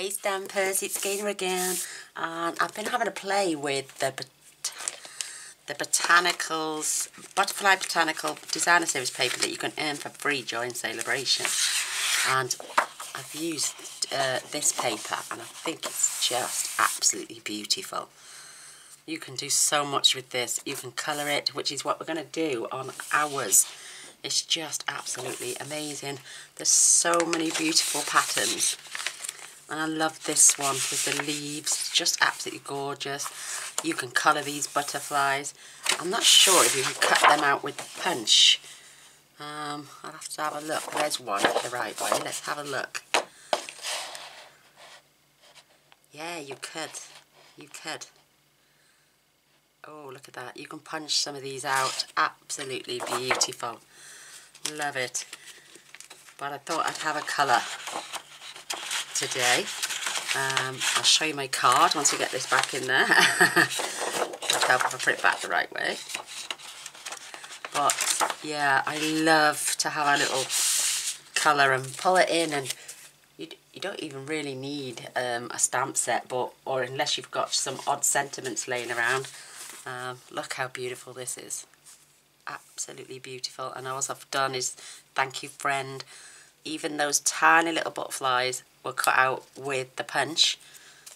Hey Stampers, it's Gaynor again, and I've been having a play with the Botanicals, Butterfly Botanical Designer Series paper that you can earn for free during celebration. And I've used this paper and I think it's just absolutely beautiful. You can do so much with this. You can colour it, which is what we're going to do on ours. It's just absolutely amazing. There's so many beautiful patterns. And I love this one with the leaves. It's just absolutely gorgeous. You can colour these butterflies. I'm not sure if you can cut them out with the punch. I'll have to have a look. There's one the right way. Let's have a look. Yeah, you could. You could. Oh, look at that. You can punch some of these out. Absolutely beautiful. Love it. But I thought I'd have a colour today. I'll show you my card once we get this back in there. Let's help if I put it back the right way. But yeah, I love to have a little colour and pull it in, and you don't even really need a stamp set, or unless you've got some odd sentiments laying around. Look how beautiful this is. Absolutely beautiful. And all I've done is thank you friend. Even those tiny little butterflies were cut out with the punch,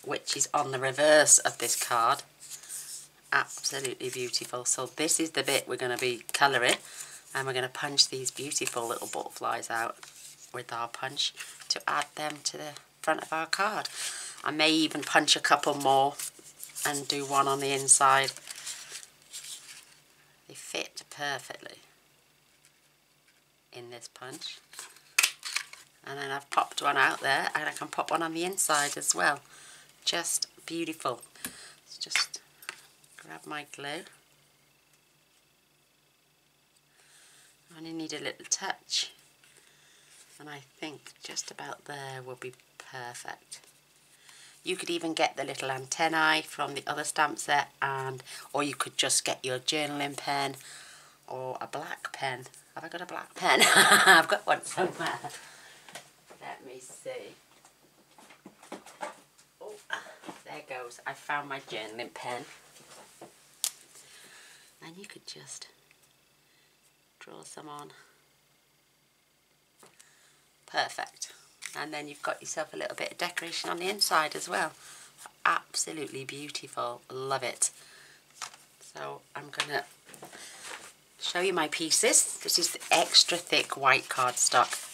which is on the reverse of this card. Absolutely beautiful. So this is the bit we're going to be colouring, and we're going to punch these beautiful little butterflies out with our punch to add them to the front of our card. I may even punch a couple more and do one on the inside. They fit perfectly in this punch. And then I've popped one out there, and I can pop one on the inside as well. Just beautiful. Let's just grab my glue. I only need a little touch. And I think just about there will be perfect. You could even get the little antennae from the other stamp set, or you could just get your journaling pen or a black pen. Have I got a black pen? I've got one somewhere. Let me see. Oh, there goes. I found my journaling pen. And you could just draw some on. Perfect. And then you've got yourself a little bit of decoration on the inside as well. Absolutely beautiful. Love it. So I'm going to show you my pieces. This is the extra thick white cardstock.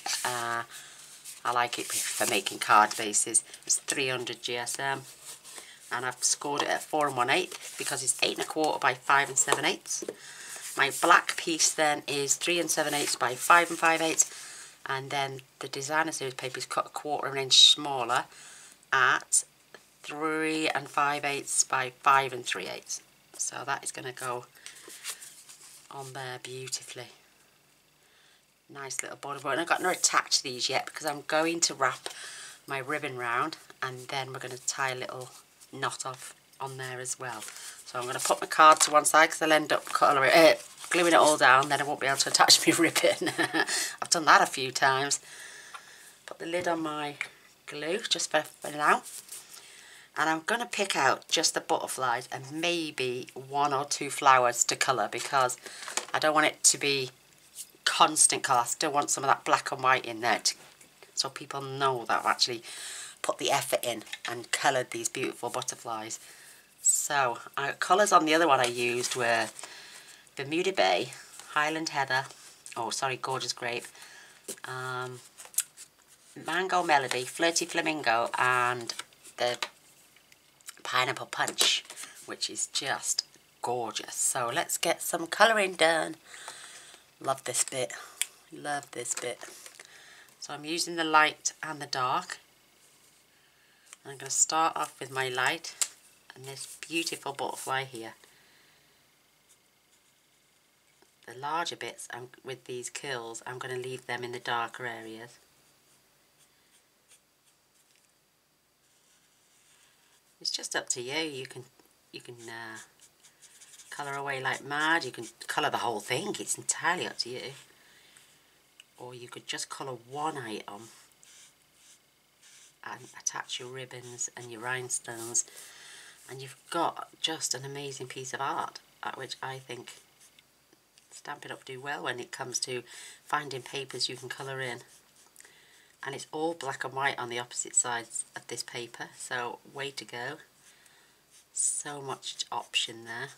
I like it for making card bases. It's 300 GSM, and I've scored it at 4 1/8 because it's 8 1/4 by 5 7/8. My black piece then is 3 7/8 by 5 5/8, and then the designer series paper is cut 1/4 inch smaller at 3 5/8 by 5 3/8. So that is going to go on there beautifully. Nice little border, and I've got not attached these yet because I'm going to wrap my ribbon round, and then we're going to tie a little knot off on there as well. So I'm going to put my card to one side because I'll end up gluing it all down, then I won't be able to attach my ribbon. I've done that a few times. Put the lid on my glue just for now, and I'm going to pick out just the butterflies and maybe 1 or 2 flowers to colour, because I don't want it to be constant colour. I still want some of that black and white in there so people know that I've actually put the effort in and coloured these beautiful butterflies. So colours on the other one I used were Bermuda Bay, Highland Heather, Gorgeous Grape, Mango Melody, Flirty Flamingo, and the Pineapple Punch, which is just gorgeous. So let's get some colouring done. Love this bit. Love this bit. So I'm using the light and the dark. I'm going to start off with my light and this beautiful butterfly here. The larger bits with these curls, I'm going to leave them in the darker areas. It's just up to you. You can colour away like mad. You can colour the whole thing. It's entirely up to you. Or you could just colour one item and attach your ribbons and your rhinestones, and you've got just an amazing piece of art, which I think Stampin' Up do well when it comes to finding papers you can colour in. And it's all black and white on the opposite sides of this paper, so way to go. So much option there.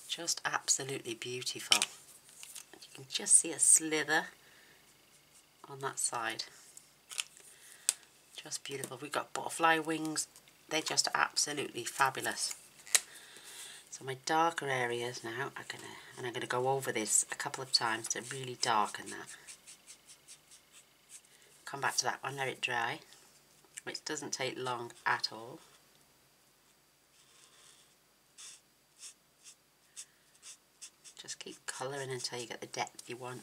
Just absolutely beautiful. You can just see a slither on that side. Just beautiful. We've got butterfly wings. They're just absolutely fabulous. So my darker areas now I'm gonna go over this a couple of times to really darken that. Come back to that one, let it dry, which doesn't take long at all. Just keep colouring until you get the depth you want.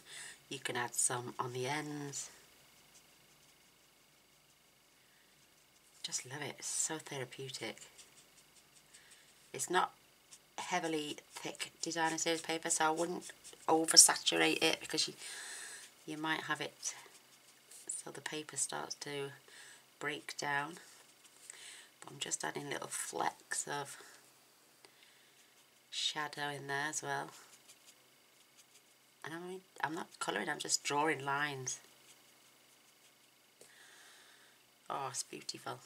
You can add some on the ends. Just love it, it's so therapeutic. It's not heavily thick designer series paper, so I wouldn't oversaturate it, because you might have it so the paper starts to break down. But I'm just adding little flecks of shadow in there as well. And I'm not colouring, I'm just drawing lines. Oh, it's beautiful.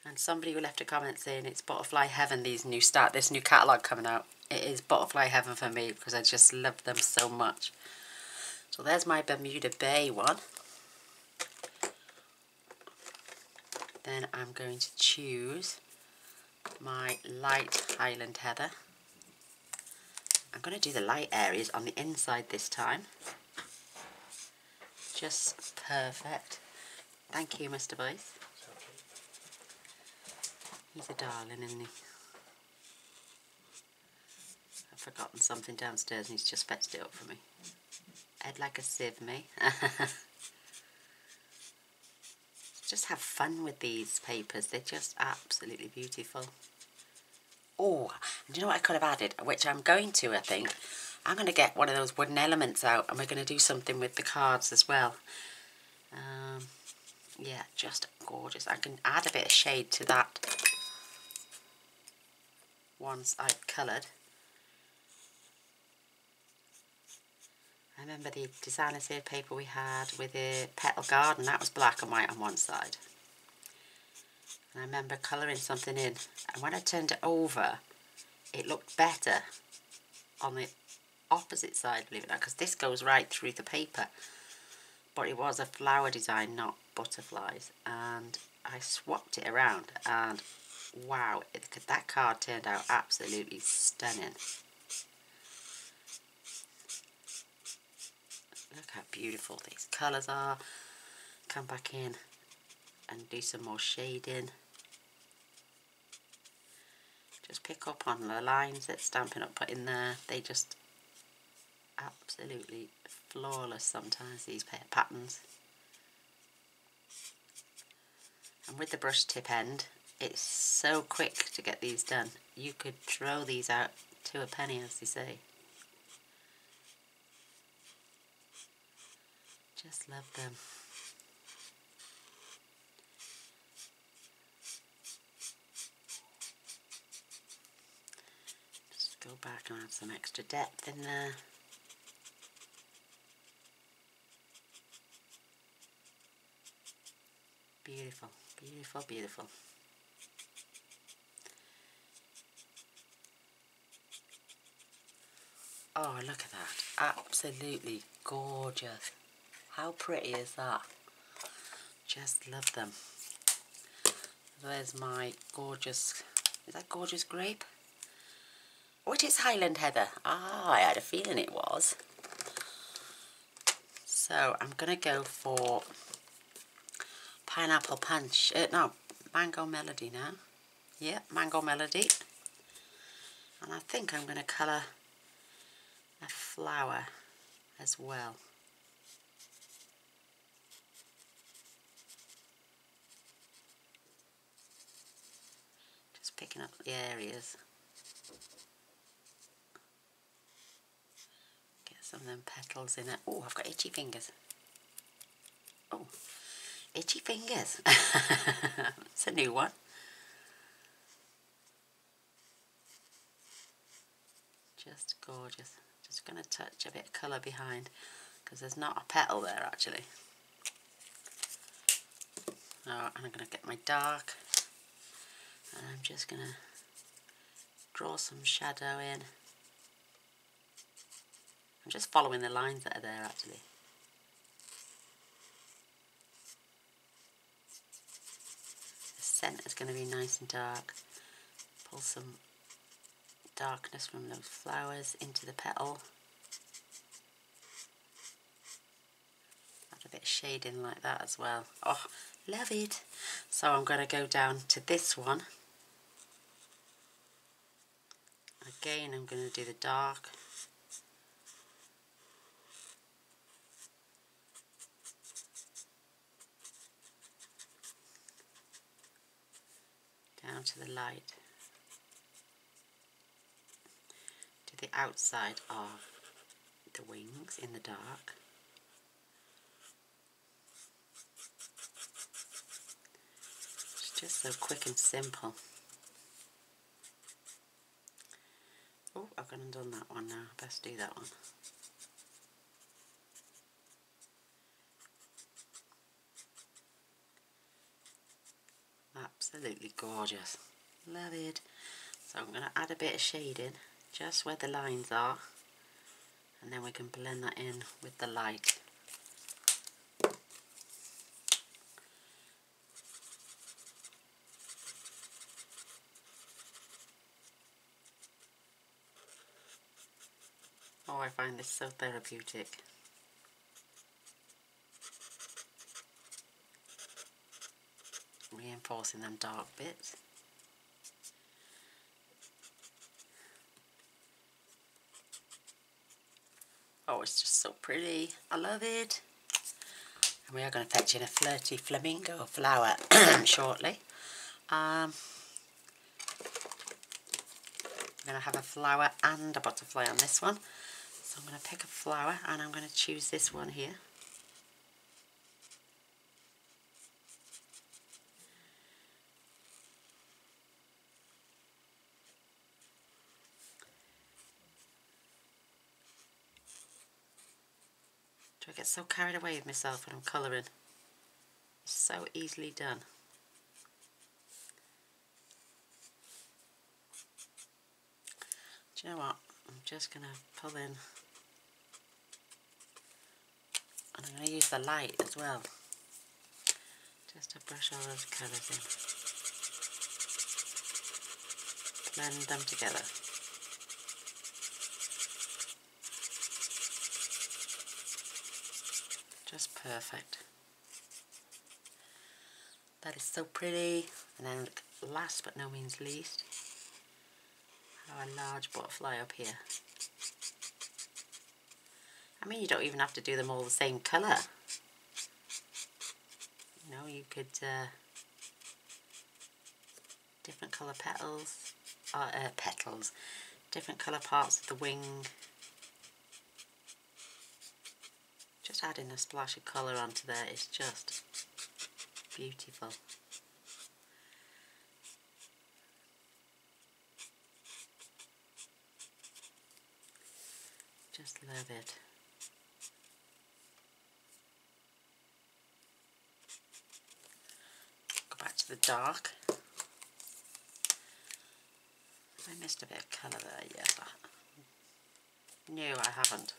And somebody who left a comment saying it's butterfly heaven, this new catalogue coming out. It is butterfly heaven for me, because I just love them so much. So there's my Bermuda Bay one. Then I'm going to choose my light Highland Heather. I'm going to do the light areas on the inside this time. Just perfect. Thank you, Mr. Boyce. He's a darling, isn't he? I've forgotten something downstairs and he's just fetched it up for me. Head like a sieve, me. Just have fun with these papers. They're just absolutely beautiful. Oh, and do you know what I could have added? Which I'm going to, I think. I'm going to get one of those wooden elements out, and we're going to do something with the cards as well. Yeah, just gorgeous. I can add a bit of shade to that once I've coloured. I remember the designer series paper we had with the petal garden, that was black and white on one side. And I remember colouring something in, and when I turned it over, it looked better on the opposite side, believe it or not, because this goes right through the paper. But it was a flower design, not butterflies. And I swapped it around, and wow, that card turned out absolutely stunning. Look how beautiful these colours are. Come back in and do some more shading. Just pick up on the lines that Stampin' Up put in there. They just absolutely flawless sometimes, these patterns. And with the brush tip end, it's so quick to get these done. You could throw these out to a penny, as they say. Just love them. Just go back and add some extra depth in there. Beautiful, beautiful, beautiful. Oh, look at that. Absolutely gorgeous. How pretty is that? Just love them. There's my gorgeous, is that gorgeous grape? Oh, it is Highland Heather. Ah, I had a feeling it was. So I'm going to go for Pineapple Punch. No, Mango Melody now. Yeah, Mango Melody. And I think I'm going to colour a flower as well. Just picking up the areas. Get some of them petals in it. Oh, I've got itchy fingers. Oh, itchy fingers. It's a new one. Just gorgeous. Just going to touch a bit of colour behind because there's not a petal there actually. Oh, and I'm going to get my dark and I'm just going to draw some shadow in. I'm just following the lines that are there actually. The centre is going to be nice and dark. Pull some darkness from those flowers into the petal. Add a bit of shading like that as well. Oh, love it. So I'm going to go down to this one. Again, I'm going to do the dark. Down to the light. To the outside of the wings in the dark. It's just so quick and simple. Oh, I've gone and done that one now. Best do that one. Absolutely gorgeous. Love it. So I'm going to add a bit of shading just where the lines are, and then we can blend that in with the light. Oh, I find this so therapeutic. Reinforcing them dark bits. Oh, it's just so pretty. I love it. And we are going to fetch in a flirty flamingo flower shortly. I'm going to have a flower and a butterfly on this one. So I'm going to pick a flower and I'm going to choose this one here. I get so carried away with myself when I'm colouring. It's so easily done. Do you know what? I'm just going to pull in, and I'm going to use the light as well, just to brush all those colours in. Blend them together. Just perfect. That is so pretty. And then last but no means least, have a large butterfly up here. I mean, you don't even have to do them all the same colour. You know, you could different colour petals, petals, different colour parts of the wing. Just adding a splash of colour onto there is just beautiful. Just love it. Go back to the dark. I missed a bit of colour there, yes. No, I haven't.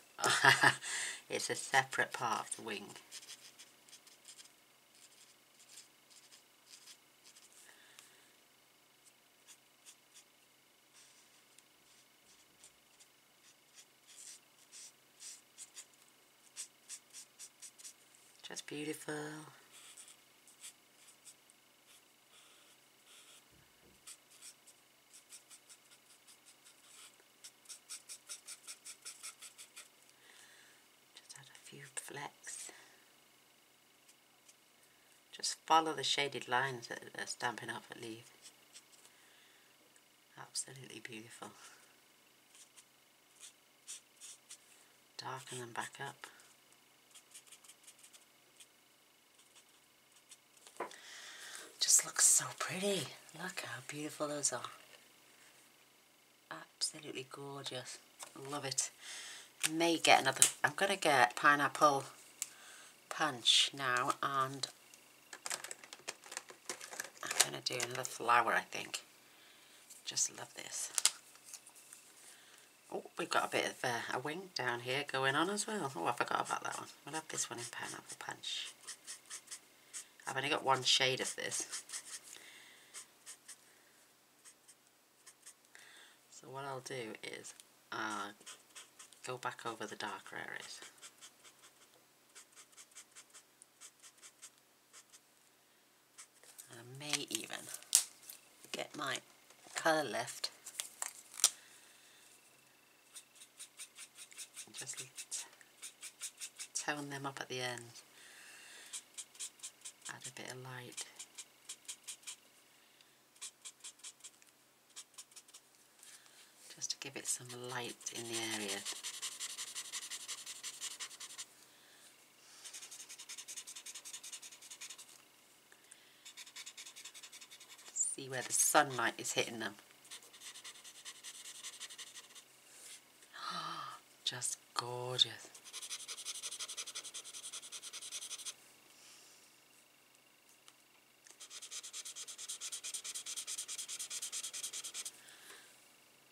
It's a separate part of the wing. Just beautiful. Just add a few flecks. Just follow the shaded lines that are Stampin' Up at leaf. Absolutely beautiful. darken them back up. Just looks so pretty. Look how beautiful those are. Absolutely gorgeous. Love it. May get another. I'm going to get pineapple punch now, and I'm going to do another flower, I think. Just love this. Oh, we've got a bit of a wing down here going on as well. Oh, I forgot about that one. We'll have this one in pineapple punch. I've only got one shade of this. So what I'll do is go back over the darker areas. And I may even get my colour lift and just tone them up at the end. Add a bit of light. Just to give it some light in the area. See where the sunlight is hitting them. Just gorgeous.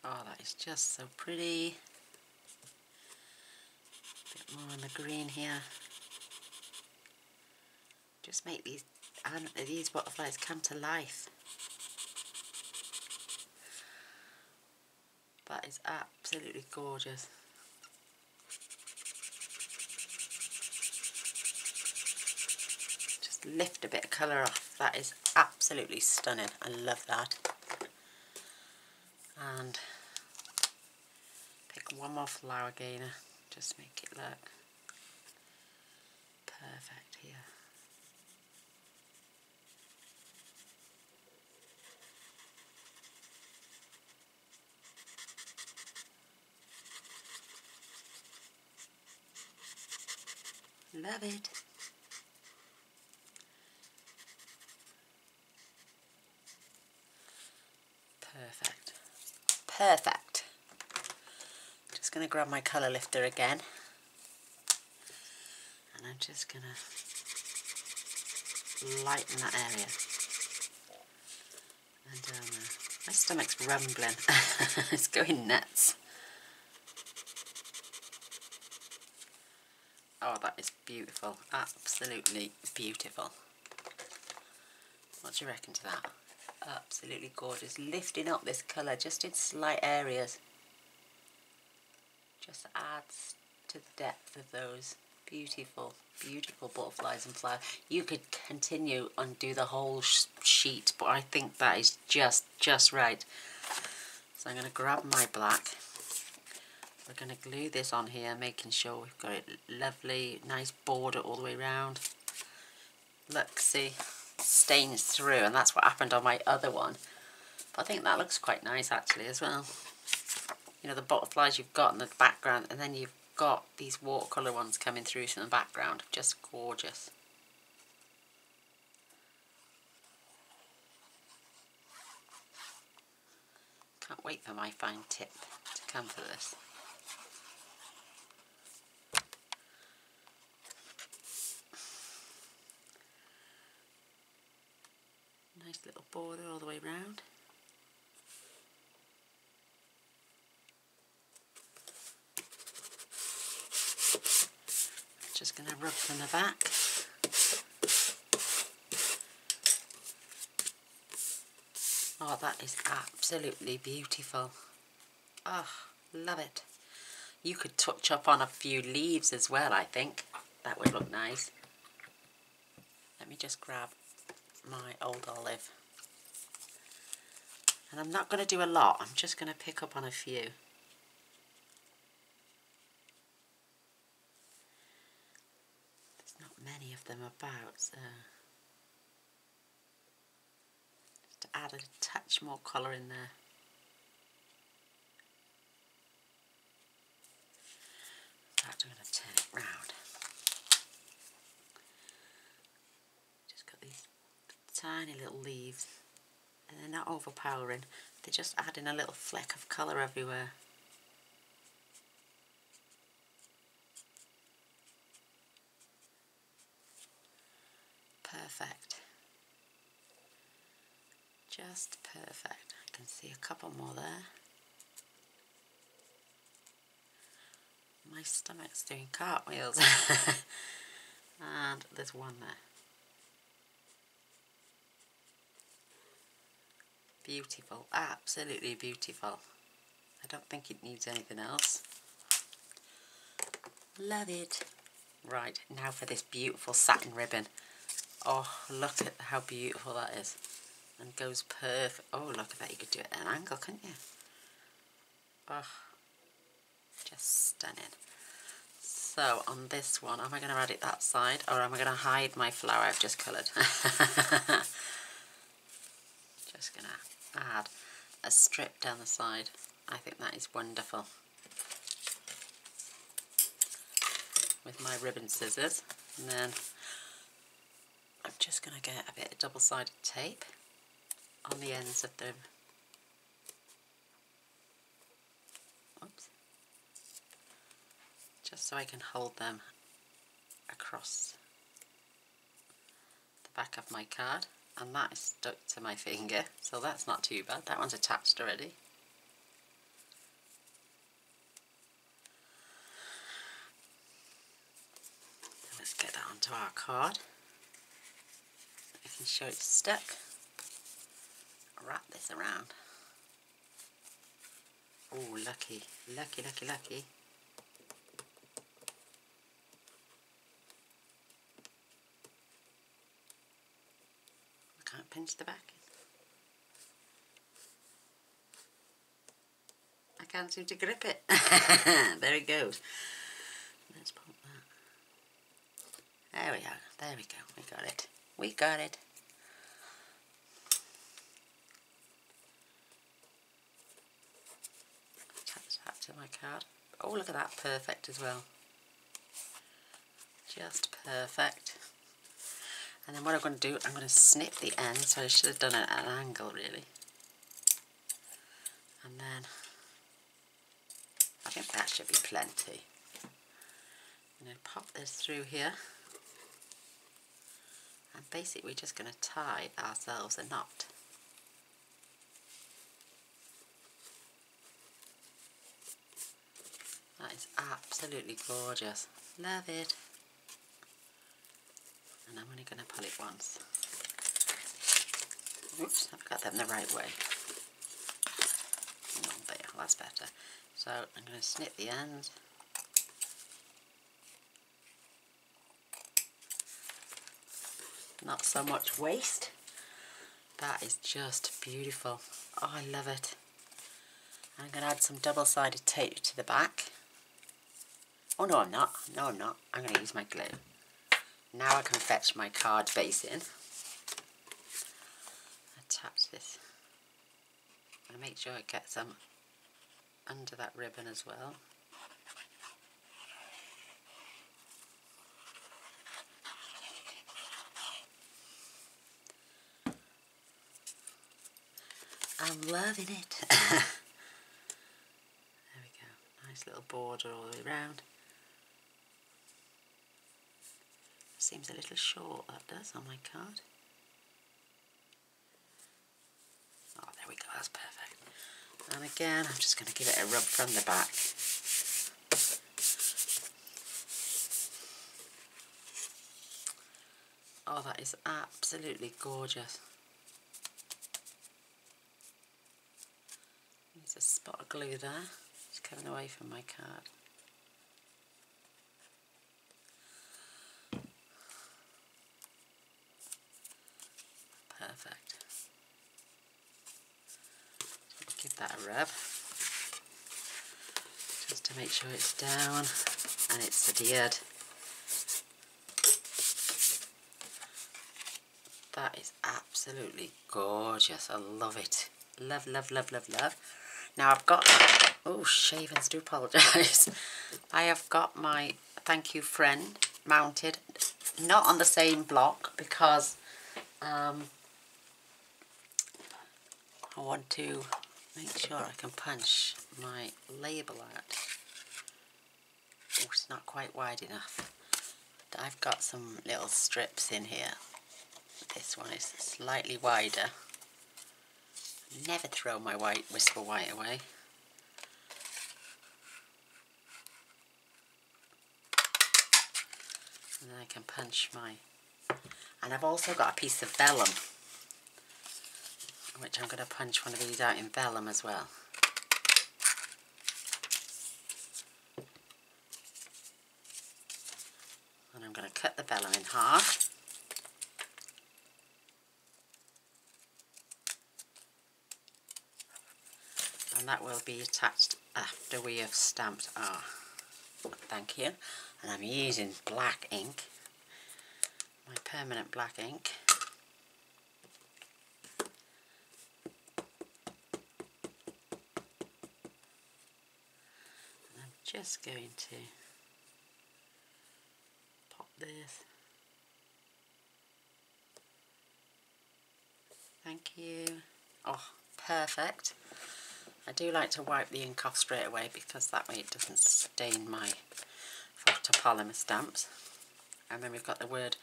Oh, that is just so pretty. A bit more on the green here. Just make these butterflies come to life. That is absolutely gorgeous. Just lift a bit of colour off. That is absolutely stunning. I love that. And pick one more flower gainer. Just make it look perfect here. Love it. Perfect. Perfect. Just going to grab my colour lifter again. And I'm just going to lighten that area. And down there. My stomach's rumbling. It's going nuts. Oh, that is beautiful. Absolutely beautiful. What do you reckon to that? Absolutely gorgeous. Lifting up this colour just in slight areas. Just adds to the depth of those beautiful, beautiful butterflies and flowers. You could continue and do the whole sheet, but I think that is just right. So I'm going to grab my black. We're going to glue this on here, making sure we've got a lovely, nice border all the way around. Look, see, stains through, and that's what happened on my other one. But I think that looks quite nice actually as well. You know, the butterflies you've got in the background, and then you've got these watercolour ones coming through from the background. Just gorgeous. Can't wait for my fine tip to come for this. Nice little border all the way round. Just going to rub from the back. Oh, that is absolutely beautiful. Oh, love it. You could touch up on a few leaves as well, I think. That would look nice. Let me just grab my old olive. And I'm not going to do a lot. I'm just going to pick up on a few. There's not many of them about, so just to add a touch more colour in there. In fact, I'm tiny little leaves, and they're not overpowering, they're just adding a little fleck of colour everywhere. Perfect. Just perfect. I can see a couple more there. My stomach's doing cartwheels. And there's one there. Beautiful, absolutely beautiful. I don't think it needs anything else. Love it. Right, now for this beautiful satin ribbon. Oh, look at how beautiful that is. And goes perfect. Oh, look at that. You could do it at an angle, couldn't you? Oh, just stunning. So on this one, am I going to add it that side, or am I going to hide my flower I've just coloured? Just going to add a strip down the side. I think that is wonderful. With my ribbon scissors, and then I'm just going to get a bit of double-sided tape on the ends of the, oops, just so I can hold them across the back of my card, and that is stuck to my finger, so that's not too bad. That one's attached already. So let's get that onto our card. I can show it's stuck. Wrap this around. Oh, lucky, lucky, lucky, lucky. I can't pinch the back. I can't seem to grip it. There it goes. Let's pop that. There we are. There we go. We got it. We got it. Attach that to my card. Oh, look at that. Perfect as well. Just perfect. And then what I'm going to do, I'm going to snip the end, so I should have done it at an angle really. And then I think that should be plenty. I'm going to pop this through here. And basically we're just going to tie ourselves a knot. That is absolutely gorgeous. Love it. And I'm only going to pull it once. Oops, I've got them the right way. No, there, that's better. So I'm going to snip the ends. Not so much waste. That is just beautiful. Oh, I love it. I'm going to add some double-sided tape to the back. Oh no, I'm not. No, I'm not. I'm going to use my glue. Now I can fetch my card base in. Attach this. And make sure it gets them under that ribbon as well. I'm loving it. There we go. Nice little border all the way around. Seems a little short, that does, on my card. Oh, there we go, that's perfect. And again, I'm just going to give it a rub from the back. Oh, that is absolutely gorgeous. There's a spot of glue there, it's coming away from my card. Perfect. Give that a rub, just to make sure it's down and it's adhered. That is absolutely gorgeous. I love it. Love, love, love, love, love. Now I've got, oh, shavings, do apologise. I have got my thank you friend mounted, not on the same block because want to make sure I can punch my label out. Oh, it's not quite wide enough. I've got some little strips in here. This one is slightly wider. Never throw my white Whisper White away. And then I can punch my... And I've also got a piece of vellum, which I'm going to punch one of these out in vellum as well. And I'm going to cut the vellum in half. And that will be attached after we have stamped our thank you. And I'm using black ink, my permanent black ink. And I'm just going to pop this. Thank you. Oh, perfect. I do like to wipe the ink off straight away because that way it doesn't stain my photopolymer stamps. And then we've got the word.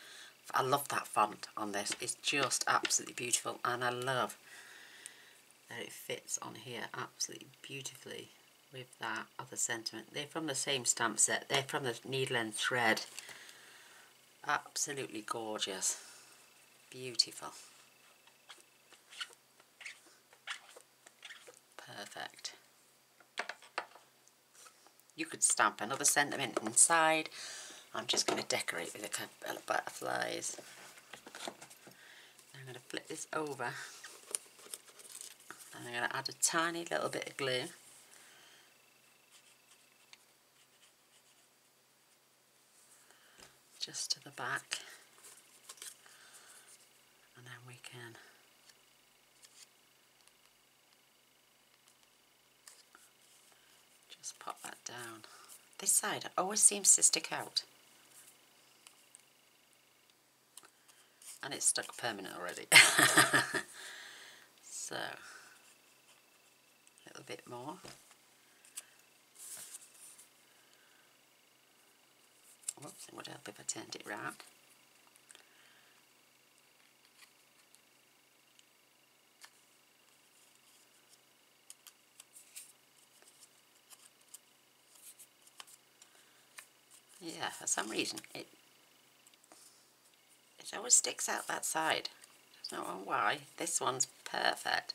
I love that font on this. It's just absolutely beautiful, and I love that it fits on here absolutely beautifully with that other sentiment. They're from the same stamp set. They're from the Needle and Thread. Absolutely gorgeous. Beautiful. Perfect. You could stamp another sentiment inside. I'm just going to decorate with a couple of butterflies. I'm going to flip this over and I'm going to add a tiny little bit of glue. Just to the back. And then we can just pop that down. This side always seems to stick out. And it's stuck permanent already. So, a little bit more. Whoops, it would help if I turned it round. Yeah, for some reason it always sticks out that side. I don't know why. This one's perfect.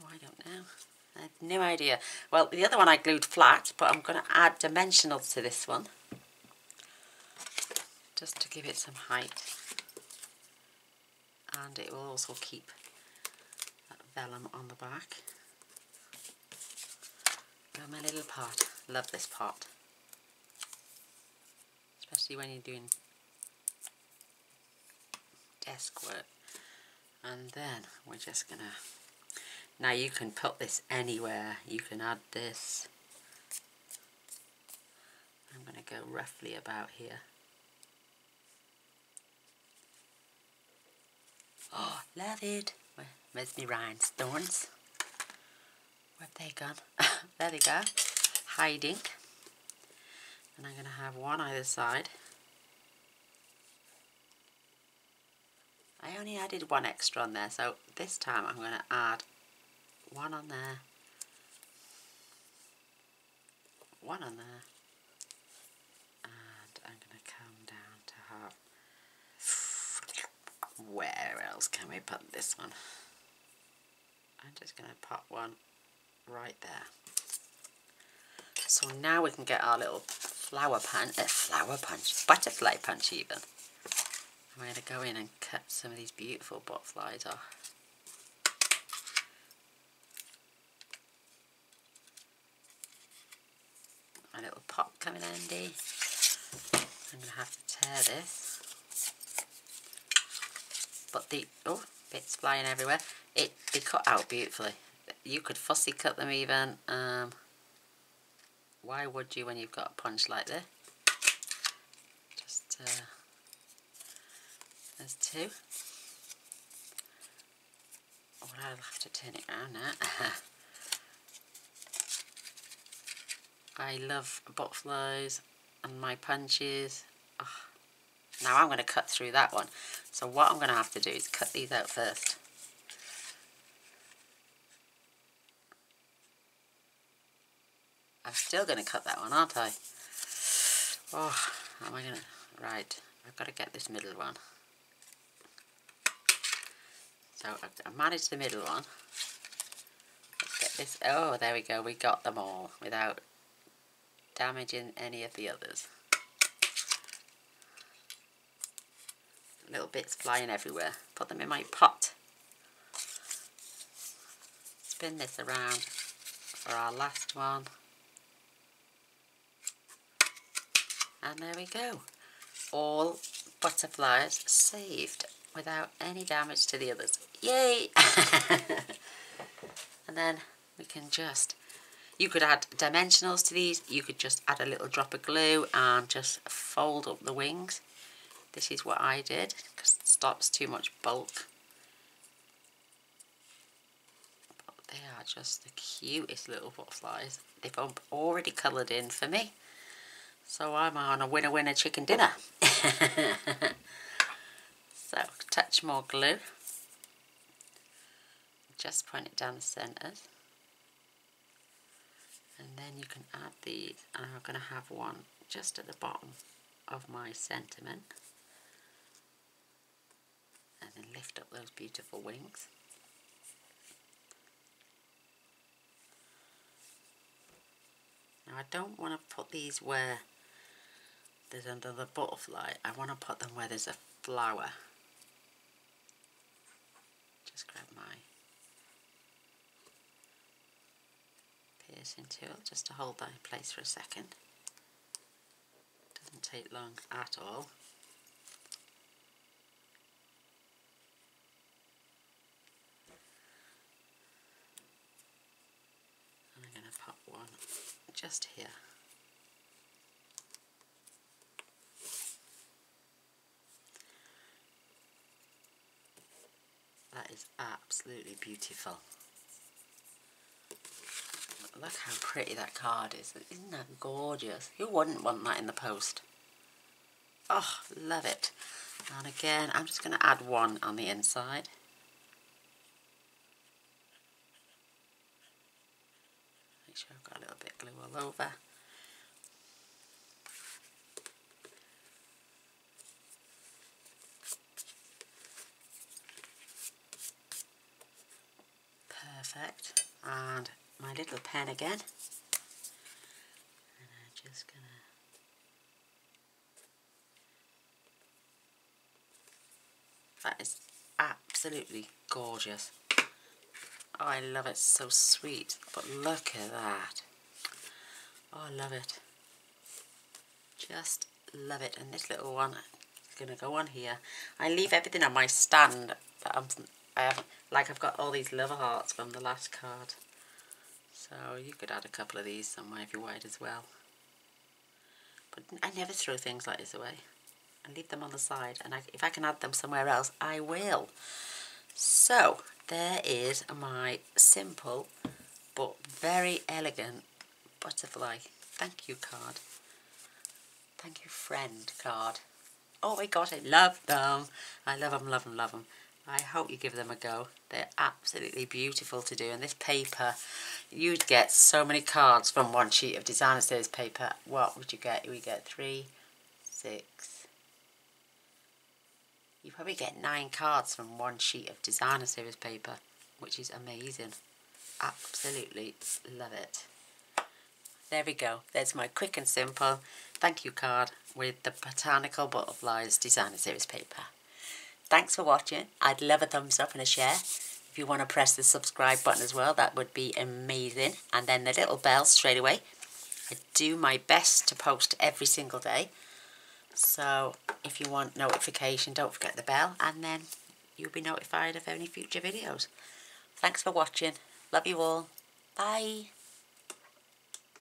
Oh, I don't know. I have no idea. Well, the other one I glued flat, but I'm going to add dimensionals to this one. Just to give it some height. And it will also keep that vellum on the back. Oh, my little pot. Love this pot. Especially when you're doing desk work. And then we're just gonna, now you can put this anywhere. You can add this. I'm gonna go roughly about here. Oh, love it. Where's my rhinestones? Where have they gone? There they go. Hiding. And I'm going to have one either side. I only added one extra on there, so this time I'm going to add one on there, one on there, and I'm going to come down to have, where else can we put this one? I'm just going to pop one right there. So now we can get our little butterfly punch even. I'm going to go in and cut some of these beautiful butterflies off. My little pot coming handy. I'm going to have to tear this. But the, oh, bits flying everywhere. They cut out beautifully. You could fussy cut them even. Why would you when you've got a punch like this? Just, there's two. well, I'll have to turn it around now. I love butterflies and my punches. Oh. Now I'm going to cut through that one. So what I'm going to have to do is cut these out first. I'm still going to cut that one, aren't I? Oh, how am I going to... Right, I've got to get this middle one. So I've managed the middle one. Let's get this... Oh, there we go. We got them all without damaging any of the others. Little bits flying everywhere. Put them in my pot. Spin this around for our last one. And there we go. All butterflies saved without any damage to the others. Yay! And then we can just... You could add dimensionals to these. You could just add a little drop of glue and just fold up the wings. This is what I did because it stops too much bulk. But they are just the cutest little butterflies. They've already coloured in for me. So I'm on a winner-winner chicken dinner. So, touch more glue. Just point it down the centres. And then you can add these. And I'm going to have one just at the bottom of my sentiment. And then lift up those beautiful wings. Now I don't want to put these where there's another butterfly. I want to put them where there's a flower. Just grab my piercing tool just to hold that in place for a second. Doesn't take long at all. And I'm going to pop one just here. That is absolutely beautiful. Look how pretty that card is. Isn't that gorgeous? Who wouldn't want that in the post? Oh, love it. And again, I'm just going to add one on the inside. Make sure I've got a little bit of glue all over. Perfect. And my little pen again. And I'm just going to... That is absolutely gorgeous. Oh, I love it. So sweet. But look at that. Oh, I love it. Just love it. And this little one is going to go on here. I leave everything on my stand that I've got all these love hearts from the last card. So you could add a couple of these somewhere if you wanted as well. But I never throw things like this away. I leave them on the side, and if I can add them somewhere else, I will. So there is my simple but very elegant butterfly thank you card. Thank you friend card. Oh my gosh, I love them. I love them, love them, love them. I hope you give them a go. They're absolutely beautiful to do. And this paper, you'd get so many cards from one sheet of designer series paper. What would you get? We get 3, 6. You probably get 9 cards from one sheet of designer series paper, which is amazing. Absolutely love it. There we go. There's my quick and simple thank you card with the Botanical Butterflies designer series paper. Thanks for watching. I'd love a thumbs up and a share. If you want to press the subscribe button as well, that would be amazing. And then the little bell straight away. I do my best to post every single day. So if you want notification, don't forget the bell. And then you'll be notified of any future videos. Thanks for watching. Love you all. Bye.